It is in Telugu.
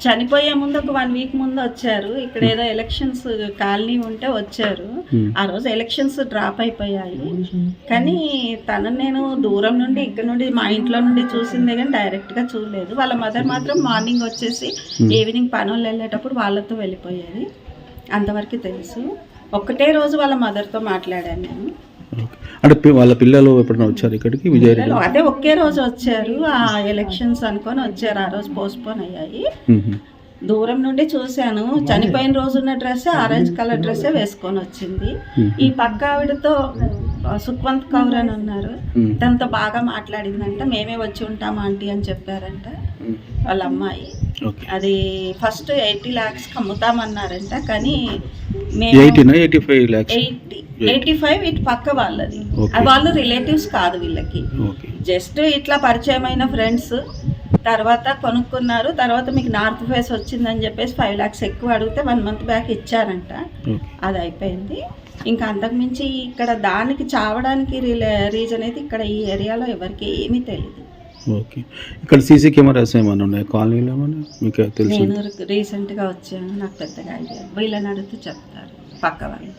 చనిపోయే ముందు ఒక 1 వీక్ ముందు వచ్చారు. ఇక్కడ ఏదో ఎలక్షన్స్ కాలనీ ఉంటే వచ్చారు. ఆ రోజు ఎలక్షన్స్ డ్రాప్ అయిపోయాయి. కానీ తనని నేను దూరం నుండి ఇక్కడ నుండి మా ఇంట్లో నుండి చూసిందే కానీ డైరెక్ట్గా చూడలేదు. వాళ్ళ మదర్ మాత్రం మార్నింగ్ వచ్చేసి ఈవినింగ్ పనులు వెళ్ళేటప్పుడు వాళ్ళతో వెళ్ళిపోయేది. అంతవరకు తెలుసు. ఒక్కటే రోజు వాళ్ళ మదర్తో మాట్లాడాను నేను. అంటే వాళ్ళ పిల్లలు ఎప్పుడైనా వచ్చారు ఇక్కడికి? విజయవాడ అదే ఒకే రోజు వచ్చారు. ఆ ఎలక్షన్స్ అనుకొని వచ్చారు. ఆ రోజు పోస్ట్పోన్ అయ్యాయి. దూరం నుండి చూశాను. చనిపోయిన రోజు ఉన్న డ్రెస్ ఆరెంజ్ కలర్ డ్రెస్సే వేసుకొని వచ్చింది. ఈ పక్క ఆవిడతో సుఖ్వంత్ కౌర్ అని ఉన్నారు. తనతో బాగా మాట్లాడిందంట. మేమే వచ్చి ఉంటాం ఆంటీ అని చెప్పారంట వాళ్ళ అమ్మాయి. అది ఫస్ట్ 80 lakhs అమ్ముతామన్నారంట. కానీ 85 ఇటు పక్క వాళ్ళది. వాళ్ళు రిలేటివ్స్ కాదు వీళ్ళకి. జస్ట్ ఇట్లా పరిచయమైన ఫ్రెండ్స్. తర్వాత కొనుక్కున్నారు. తర్వాత మీకు నార్త్ ఫేస్ వచ్చిందని చెప్పేసి 5 lakhs ఎక్కువ అడిగితే 1 month బ్యాక్ ఇచ్చారంట. అది అయిపోయింది. ఇంకా అంతకుమించి ఇక్కడ దానికి చావడానికి రీజన్ అయితే ఇక్కడ ఈ ఏరియాలో ఎవరికి ఏమీ తెలియదు. ఓకే. ఇక్కడ సీసీ కెమెరాస్ ఏమైనా ఉన్నాయి కాలనీలో? ఏమైనా మీకు తెలుసు? నేను రీసెంట్గా వచ్చాను. నాకు పెద్దగా ఐడియా. వీళ్ళని అడిగితే చెప్తారు పక్క వాళ్ళు.